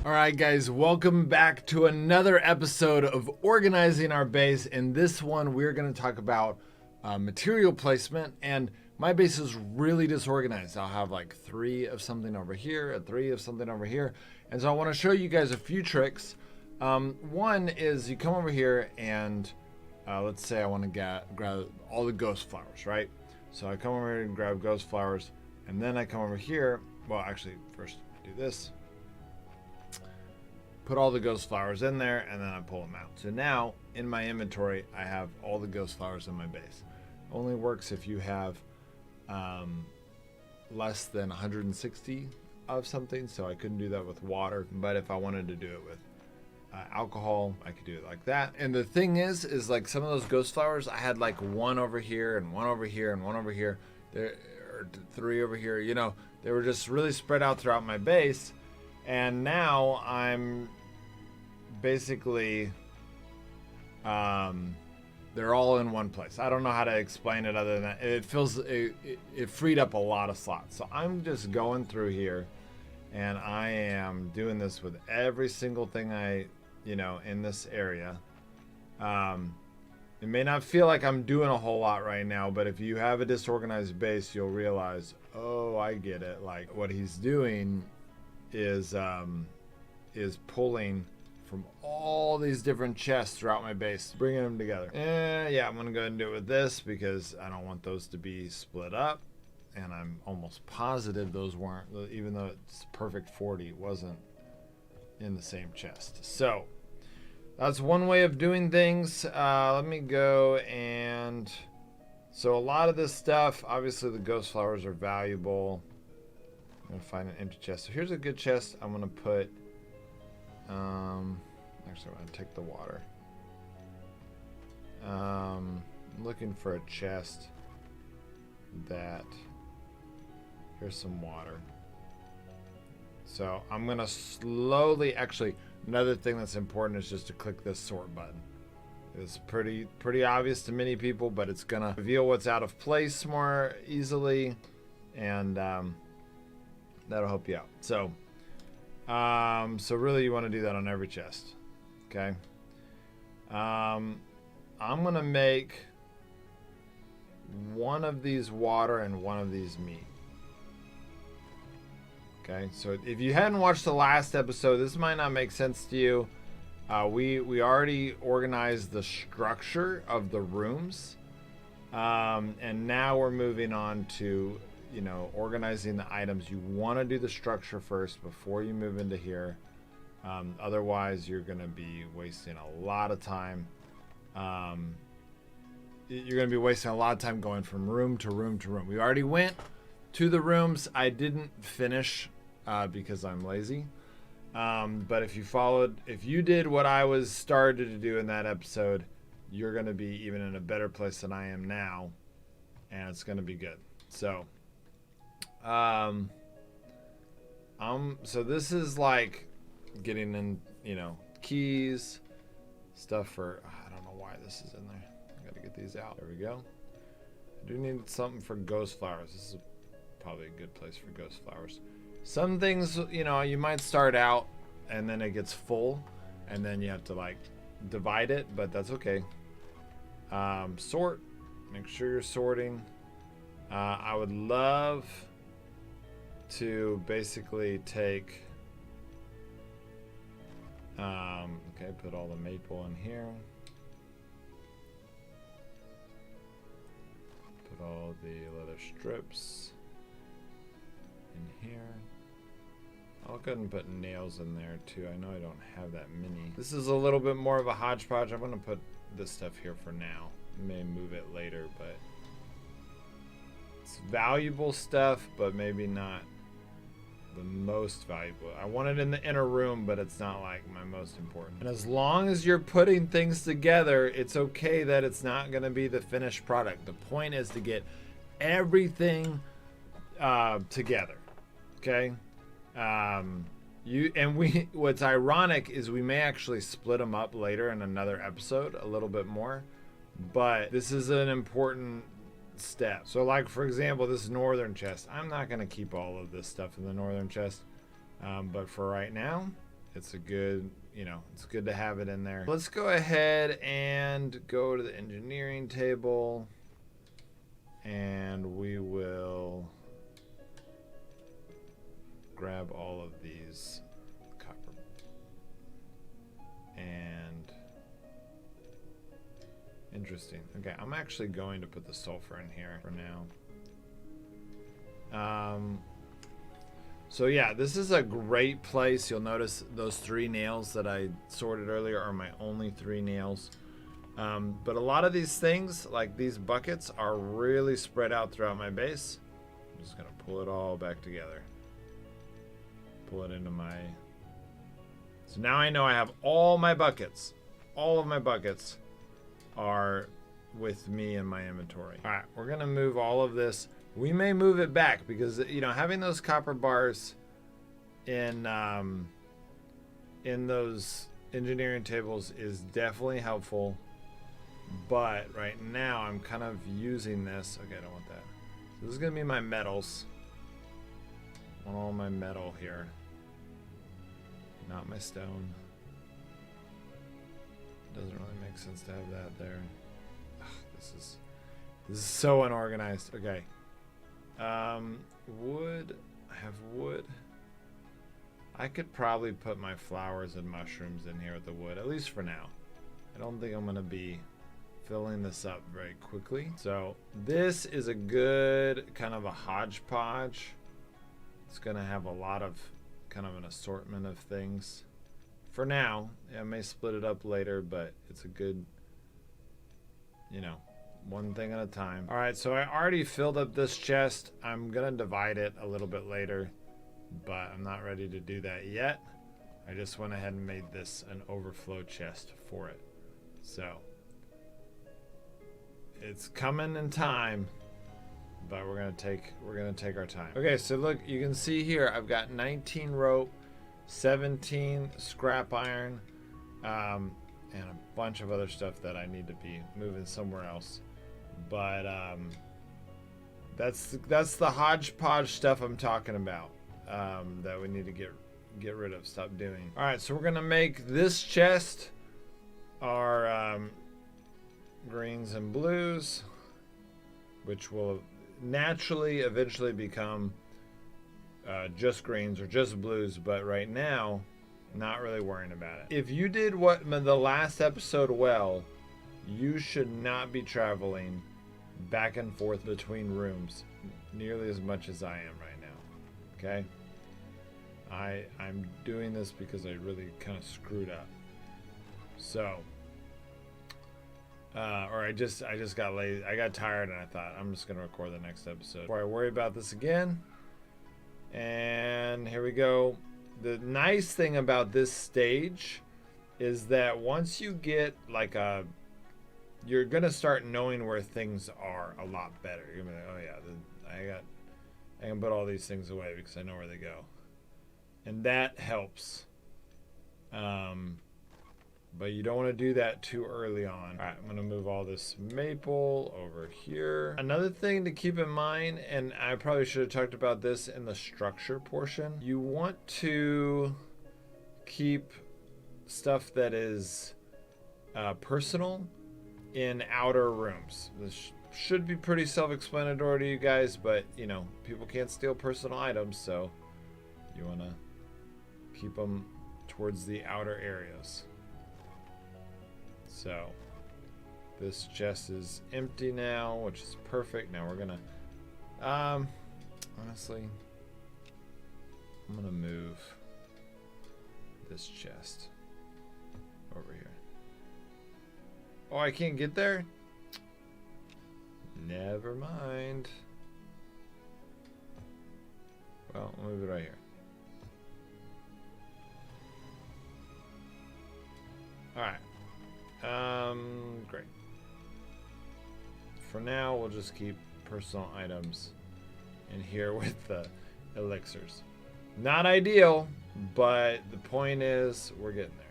All right, guys, welcome back to another episode of Organizing Our Base. In this one, we're going to talk about material placement, and my base is really disorganized. I'll have like 3 of something over here, and 3 of something over here, and so I want to show you guys a few tricks. One is you come over here and let's say I want to grab all the ghost flowers, right? So I come over here and grab ghost flowers, and then I come over here. Well, actually, first do this. Put all the ghost flowers in there, and then I pull them out. So now in my inventory, I have all the ghost flowers in my base. Only works if you have less than 160 of something, so I couldn't do that with water. But if I wanted to do it with alcohol, I could do it like that. And the thing is like some of those ghost flowers, I had like 1 over here and 1 over here and 1 over here, there, or 3 over here. You know, they were just really spread out throughout my base. And now I'm basically, they're all in one place. I don't know how to explain it other than that. It freed up a lot of slots. So I'm just going through here, and I am doing this with every single thing in this area. It may not feel like I'm doing a whole lot right now, but if you have a disorganized base, you'll realize, oh, I get it. Like what he's doing is pulling from all these different chests throughout my base, bringing them together. Yeah, I'm gonna go ahead and do it with this because I don't want those to be split up, and I'm almost positive those weren't, even though it's perfect 40, wasn't in the same chest. So that's one way of doing things. Let me go and so a lot of this stuff, obviously the ghost flowers are valuable. I'm gonna find an empty chest. So here's a good chest. I'm gonna put actually I'm gonna take the water. I'm looking for a chest that, here's some water. So I'm gonna slowly, actually another thing that's important is just to click this sort button. It's pretty obvious to many people, but it's gonna reveal what's out of place more easily, and that'll help you out. So really you want to do that on every chest. Okay. I'm gonna make 1 of these water and 1 of these meat. Okay, so if you hadn't watched the last episode, this might not make sense to you. We already organized the structure of the rooms, and now we're moving on to organizing the items. You want to do the structure first before you move into here. Otherwise, you're going to be wasting a lot of time. You're going to be wasting a lot of time going from room to room to room. We already went to the rooms. I didn't finish because I'm lazy. But if you did what I was started to do in that episode, you're going to be even in a better place than I am now, and it's going to be good. So so this is like getting in, keys, stuff for, I don't know why this is in there. I gotta get these out. There we go. I do need something for ghost flowers. This is probably a good place for ghost flowers. Some things, you might start out and then it gets full and then you have to like divide it, but that's okay. Sort, make sure you're sorting. I would love to basically take, okay, put all the maple in here. Put all the leather strips in here. I'll go ahead and put nails in there too. I know I don't have that many. This is a little bit more of a hodgepodge. I'm gonna put this stuff here for now. May move it later, but it's valuable stuff, but maybe not the most valuable. I want it in the inner room, but it's not like my most important. And as long as you're putting things together, it's okay that it's not going to be the finished product. The point is to get everything together. Okay. What's ironic is we may actually split them up later in another episode a little bit more, but this is an important step. So like, for example, this northern chest, I'm not going to keep all of this stuff in the northern chest, but for right now, it's a good, you know, it's good to have it in there. Let's go ahead and go to the engineering table, and we will grab all of these copper and interesting. Okay, I'm actually going to put the sulfur in here for now. So yeah, this is a great place. You'll notice those 3 nails that I sorted earlier are my only 3 nails. But a lot of these things, like these buckets, are really spread out throughout my base. I'm just gonna pull it all back together. Pull it into my... So now I know I have all my buckets. All of my buckets are with me in my inventory. All right, we're gonna move all of this. We may move it back because, you know, having those copper bars in those engineering tables is definitely helpful. But right now I'm kind of using this. Okay, I don't want that. So this is gonna be my metals. I want all my metal here, not my stone. Doesn't really make sense to have that there. Ugh, this is so unorganized. Okay. Wood. I have wood. I could probably put my flowers and mushrooms in here with the wood, at least for now. I don't think I'm gonna be filling this up very quickly. So this is a good kind of a hodgepodge. It's gonna have a lot of kind of an assortment of things. For now, I may split it up later, but it's a good, you know, one thing at a time. All right, so I already filled up this chest. I'm gonna divide it a little bit later, but I'm not ready to do that yet. I just went ahead and made this an overflow chest for it. So it's coming in time, but we're gonna take our time. Okay, so look, you can see here I've got 19 rope, 17 scrap iron, and a bunch of other stuff that I need to be moving somewhere else. But that's the hodgepodge stuff I'm talking about, that we need to get rid of, stop doing. All right, so we're gonna make this chest our greens and blues, which will naturally eventually become just greens or just blues, but right now, not really worrying about it. If you did what the last episode well, you should not be traveling back and forth between rooms nearly as much as I am right now. Okay? I'm doing this because I really kind of screwed up. So, or I just got lazy. I got tired and I thought I'm just gonna record the next episode before I worry about this again. And here we go. The nice thing about this stage is that once you get like you're gonna start knowing where things are a lot better. You're gonna be like, oh yeah, I can put all these things away because I know where they go, and that helps. But you don't want to do that too early on. All right, I'm gonna move all this maple over here. Another thing to keep in mind, and I probably should have talked about this in the structure portion, you want to keep stuff that is personal in outer rooms. This should be pretty self-explanatory to you guys, but you know, people can't steal personal items, so you want to keep them towards the outer areas. So this chest is empty now, which is perfect. Now we're gonna honestly, I'm gonna move this chest over here. Oh, I can't get there? Never mind. Well, I'll move it right here. Alright. Great. For now, we'll just keep personal items in here with the elixirs. Not ideal, but the point is we're getting there.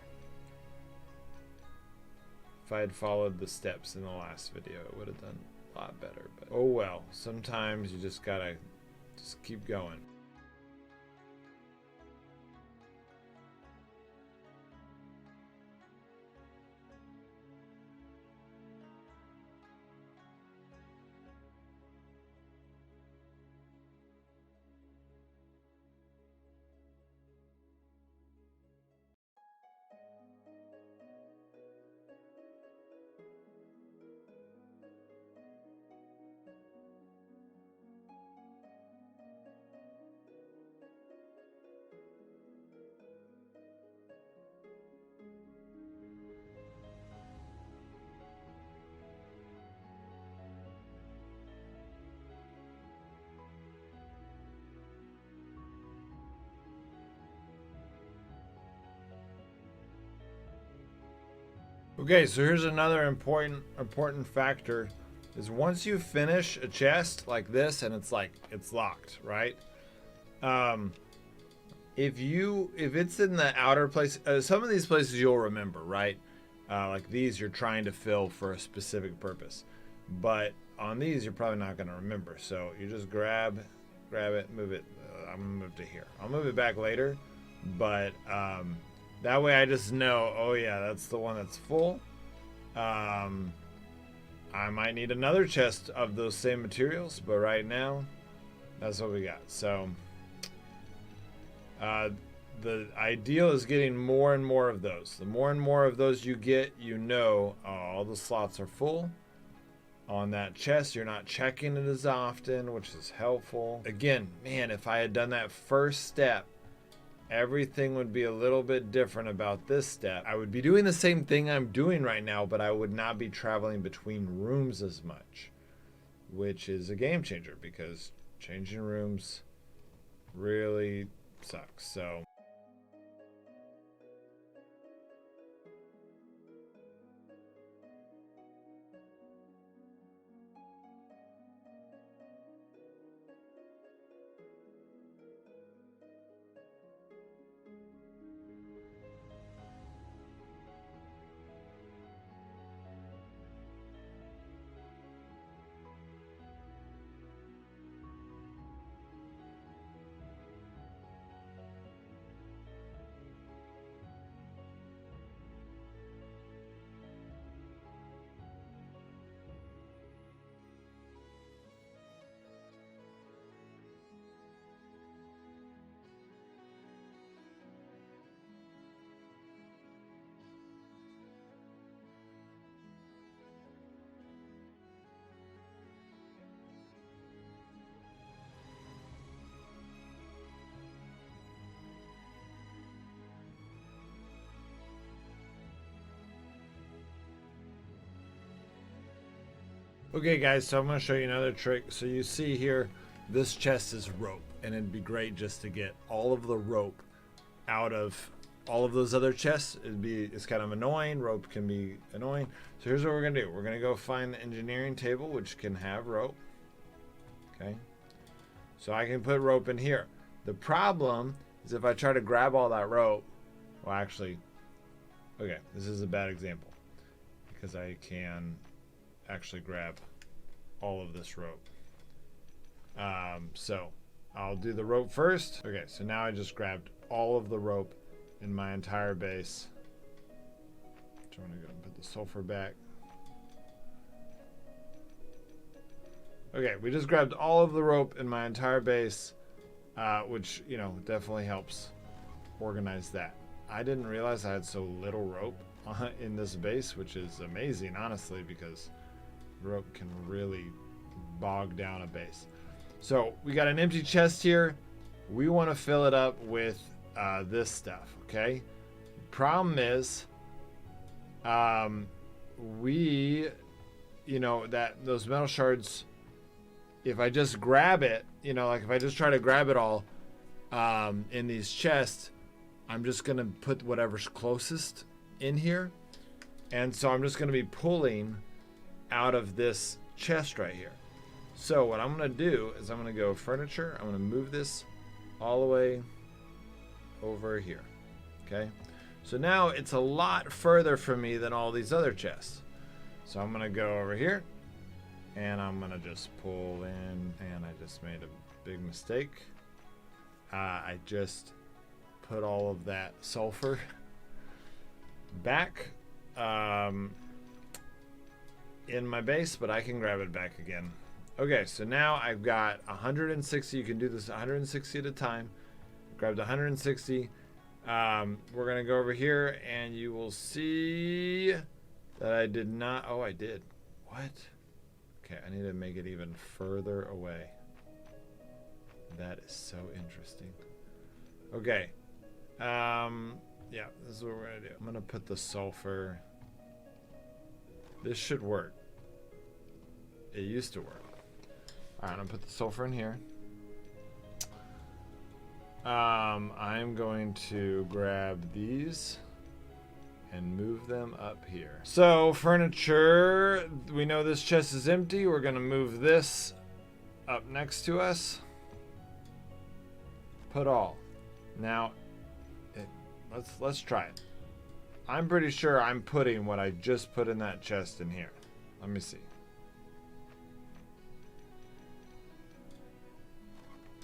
If I had followed the steps in the last video, it would have done a lot better. But oh well, sometimes you just gotta keep going. Okay, so here's another important factor is once you finish a chest like this and it's locked, right? If it's in the outer place, some of these places you'll remember, right? Like these you're trying to fill for a specific purpose, but on these you're probably not going to remember. So you just grab it, move it. I'm gonna move to here. I'll move it back later, but that way I just know, oh yeah, that's the one that's full. I might need another chest of those same materials, but right now that's what we got. So the ideal is getting more and more of those. The more and more of those you get, you know, all the slots are full on that chest. You're not checking it as often, which is helpful. Again, man, if I had done that first step, everything would be a little bit different about this step. I would be doing the same thing I'm doing right now, but I would not be traveling between rooms as much, which is a game changer because changing rooms really sucks. So okay guys, so I'm going to show you another trick. So you see here, this chest is rope, and it'd be great just to get all of the rope out of all of those other chests. It's kind of annoying. Rope can be annoying. So here's what we're going to do. We're going to go find the engineering table, which can have rope. Okay. So I can put rope in here. The problem is if I try to grab all that rope, well actually, okay, this is a bad example because I can actually grab all of this rope. So I'll do the rope first. Okay, so now I just grabbed all of the rope in my entire base. So I'm gonna go and put the sulfur back. Okay, we just grabbed all of the rope in my entire base, which, you know, definitely helps organize that. I didn't realize I had so little rope in this base, which is amazing, honestly, because rope can really bog down a base. So we got an empty chest here. We want to fill it up with this stuff, okay? Problem is, those metal shards, if I just grab it, you know, like if I just try to grab it all in these chests, I'm just going to put whatever's closest in here. And so I'm just going to be pulling out of this chest right here. So what I'm going to do is I'm going to go furniture. I'm going to move this all the way over here. Okay. So now it's a lot further from me than all these other chests. So I'm going to go over here and I'm going to just pull in, and I just made a big mistake. I just put all of that sulfur back in my base, but I can grab it back again. Okay, so now I've got 160. You can do this 160 at a time. Grabbed 160. We're gonna go over here and you will see that I did not. Oh, I did. What? Okay, I need to make it even further away. That is so interesting. Okay. Yeah, this is what we're gonna do. I'm gonna put the sulfur. This should work. It used to work. All right, I'm gonna put the sulfur in here. I'm going to grab these and move them up here. So furniture, we know this chest is empty. We're gonna move this up next to us. Put all. Now, let's try it. I'm pretty sure I'm putting what I just put in that chest in here. Let me see.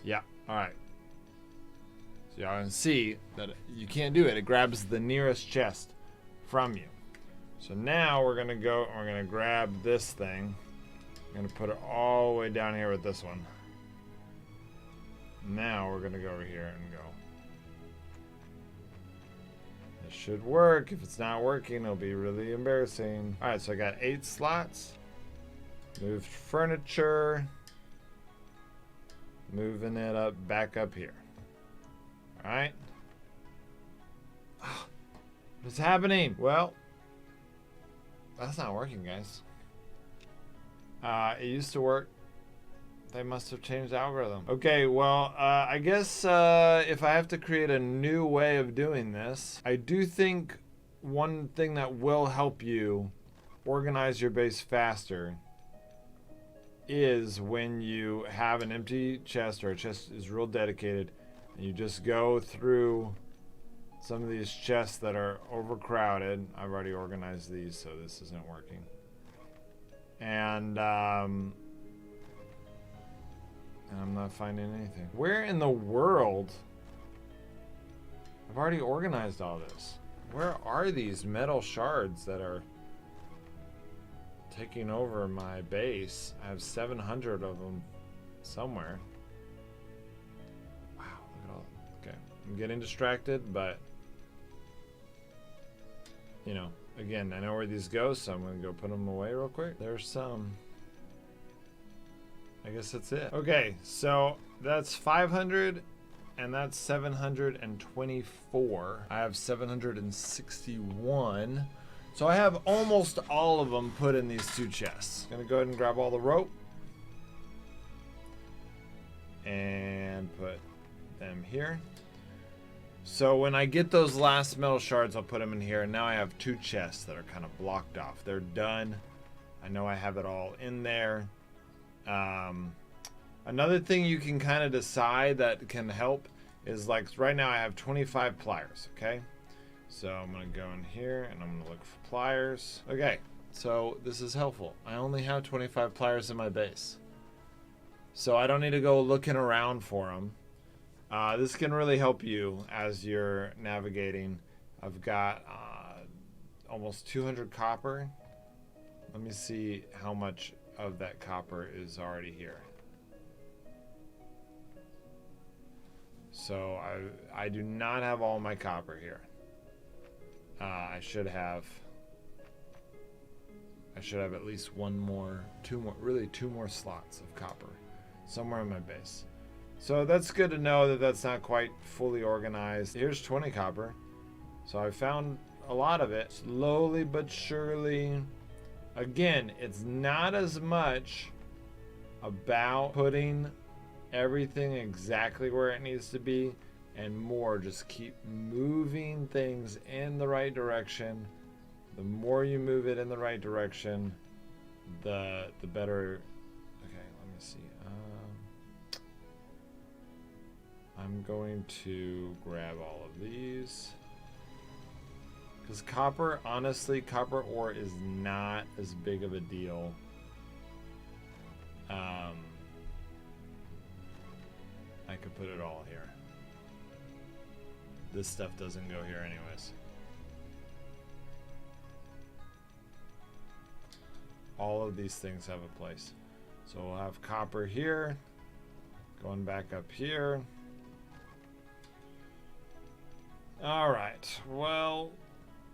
Yeah, all right. So y'all can see that you can't do it. It grabs the nearest chest from you. So now we're gonna go and we're gonna grab this thing. I'm gonna put it all the way down here with this one. Now we're gonna go over here and go. It should work. If it's not working, it'll be really embarrassing. All right, so I got 8 slots. Moved furniture. Moving it up, back up here. All right. What's happening? Well, that's not working, guys. It used to work. They must have changed the algorithm. Okay, well, I guess if I have to create a new way of doing this, I do think one thing that will help you organize your base faster is when you have an empty chest or a chest is real dedicated and you just go through some of these chests that are overcrowded. I've already organized these, so this isn't working. And I'm not finding anything. Where in the world? I've already organized all this. Where are these metal shards that are taking over my base? I have 700 of them somewhere. Wow, look at all. Okay, I'm getting distracted, but you know, again, I know where these go, so I'm gonna go put them away real quick. There's some. I guess that's it. Okay, so that's 500 and that's 724. I have 761. So I have almost all of them put in these 2 chests. Gonna go ahead and grab all the rope and put them here. So when I get those last metal shards, I'll put them in here. And now I have 2 chests that are kind of blocked off. They're done. I know I have it all in there. Another thing you can kind of decide that can help is, like, right now I have 25 pliers, okay? So I'm gonna go in here and I'm gonna look for pliers. Okay, so this is helpful. I only have 25 pliers in my base, so I don't need to go looking around for them. This can really help you as you're navigating. I've got almost 200 copper. Let me see how much of that copper is already here. So I do not have all my copper here. I should have at least two more slots of copper somewhere in my base. So that's good to know that that's not quite fully organized. Here's 20 copper. So I found a lot of it, slowly but surely. Again, it's not as much about putting everything exactly where it needs to be, and more just keep moving things in the right direction. The more you move it in the right direction, the better. Okay, let me see. I'm going to grab all of these. Because copper, honestly, copper ore is not as big of a deal. I could put it all here. This stuff doesn't go here anyways. All of these things have a place. So we'll have copper here, going back up here. All right, well,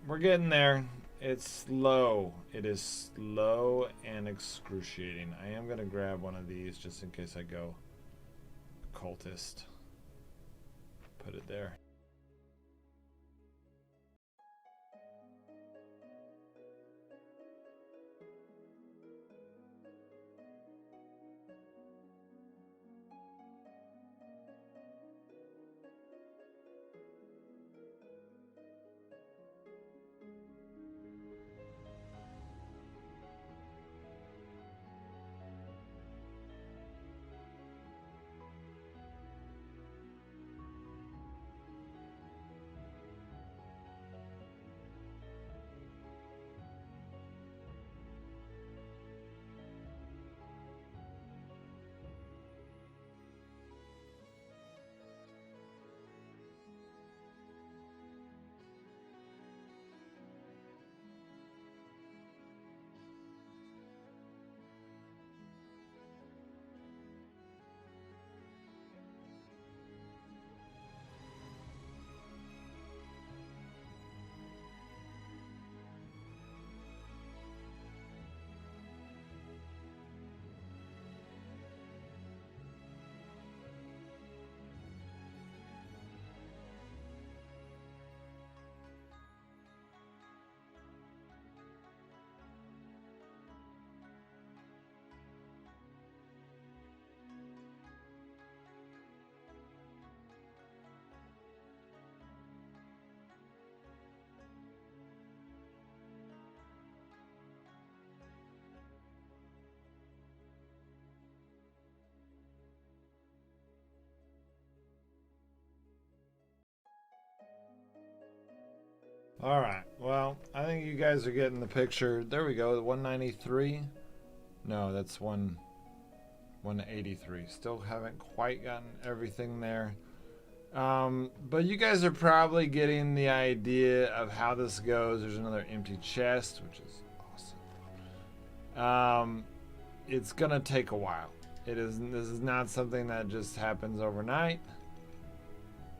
we're getting there. It's slow. It is slow and excruciating. I am gonna grab one of these just in case I go cultist. Put it there. All right. Well, I think you guys are getting the picture. There we go. 193. No, that's 183. Still haven't quite gotten everything there. But you guys are probably getting the idea of how this goes. There's another empty chest, which is awesome. It's gonna take a while. This is not something that just happens overnight.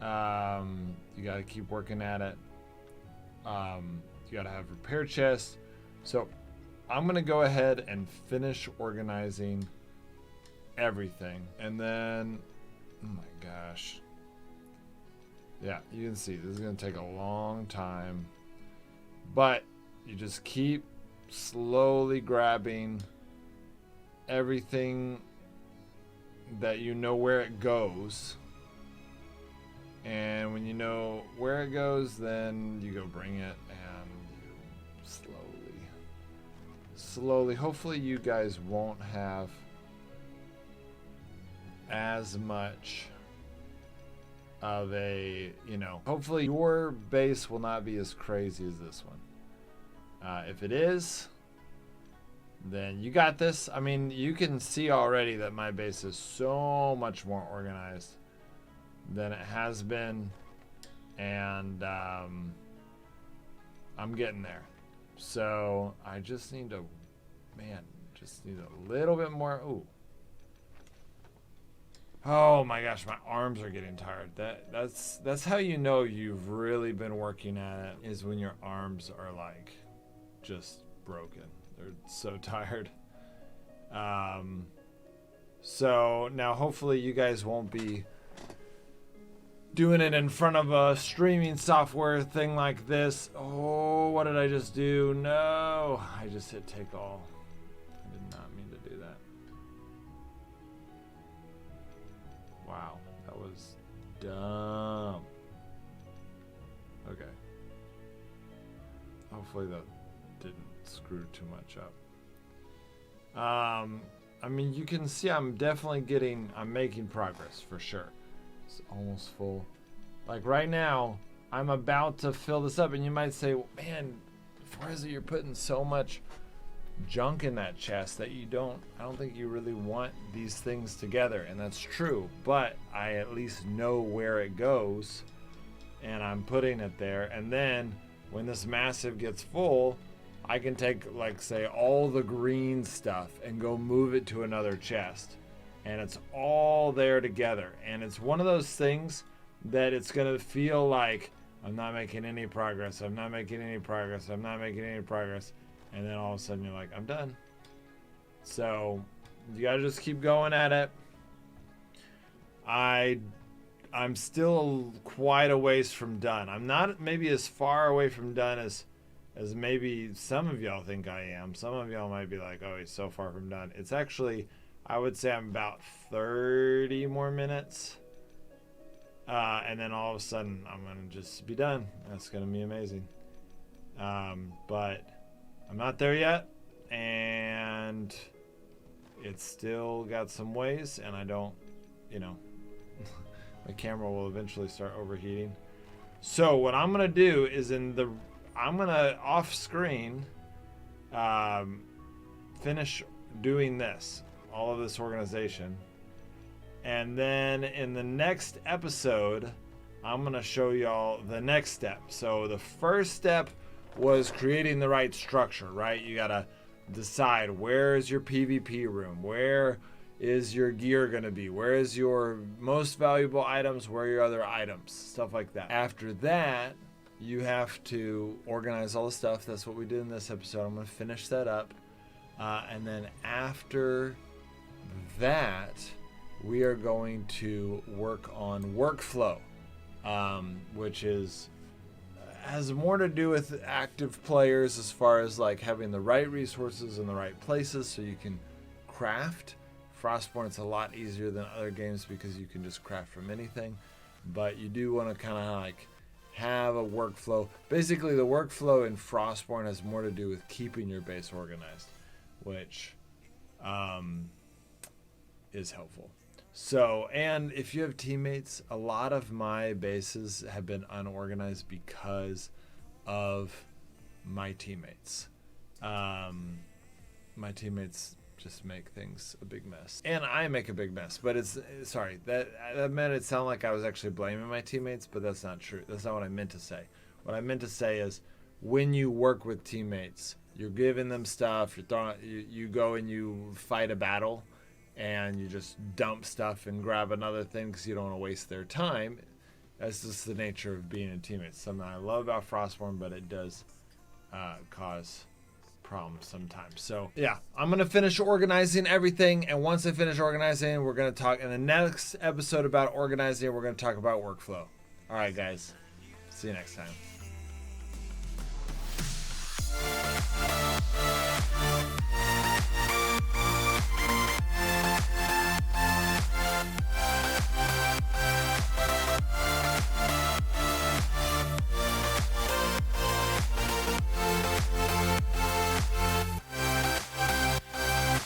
You gotta keep working at it. You gotta have repair chests. So I'm gonna go ahead and finish organizing everything, and then, oh my gosh. Yeah, you can see this is going to take a long time, but you just keep slowly grabbing everything that you know where it goes, and when you know where it goes, then you go bring it, and slowly, hopefully you guys won't have as much of a, hopefully your base will not be as crazy as this one. If it is, then you got this. I mean, you can see already that my base is so much more organized than it has been, and I'm getting there. So I just need a little bit more. Ooh. Oh my gosh, my arms are getting tired. That's how you know you've really been working at it, is when your arms are like just broken. They're so tired. So now hopefully you guys won't be doing it in front of a streaming software thing like this. Oh, what did I just do? No, I just hit take all. I did not mean to do that. Wow, that was dumb. Okay. Hopefully that didn't screw too much up. I mean, you can see I'm making progress for sure. It's almost full. Like right now, I'm about to fill this up, and you might say, well, man, Forza, you're putting so much junk in that chest that I don't think you really want these things together. And that's true, but I at least know where it goes, and I'm putting it there. And then when this massive gets full, I can take, like, say, all the green stuff and go move it to another chest, and it's all there together. And it's one of those things that it's gonna feel like I'm not making any progress, and then all of a sudden you're like, I'm done. So you gotta just keep going at it. I'm still quite a ways from done. I'm not maybe as far away from done as maybe some of y'all think I am. Some of y'all might be like, oh, he's so far from done. It's actually, I would say I'm about 30 more minutes. And then all of a sudden I'm gonna just be done. That's gonna be amazing. But I'm not there yet, and it's still got some ways, and I don't, my camera will eventually start overheating. So what I'm gonna do is I'm gonna off screen finish doing all of this organization, and then in the next episode I'm gonna show y'all the next step. So the first step was creating the right structure, right? You gotta decide, where is your PvP room, where is your gear gonna be, where is your most valuable items, where are your other items, stuff like that. After that, you have to organize all the stuff. That's what we did in this episode. I'm gonna finish that up, and then after that, we are going to work on workflow, which has more to do with active players, as far as like having the right resources in the right places so you can craft. Frostborn, it's a lot easier than other games because you can just craft from anything, but you do want to kind of like have a workflow. Basically, the workflow in Frostborn has more to do with keeping your base organized, which is helpful. So, and if you have teammates, a lot of my bases have been unorganized because of my teammates. My teammates just make things a big mess, and I make a big mess. But it's sorry that made it sound like I was actually blaming my teammates, but that's not true. That's not what I meant to say. What I meant to say is, when you work with teammates, you're giving them stuff. You're throwing, you go and you fight a battle, and you just dump stuff and grab another thing because you don't want to waste their time. That's just the nature of being a teammate. It's something I love about Frostborn, but it does cause problems sometimes. So yeah, I'm gonna finish organizing everything, and once I finish organizing, we're gonna talk in the next episode about organizing. We're gonna talk about workflow. All right, guys. See you next time.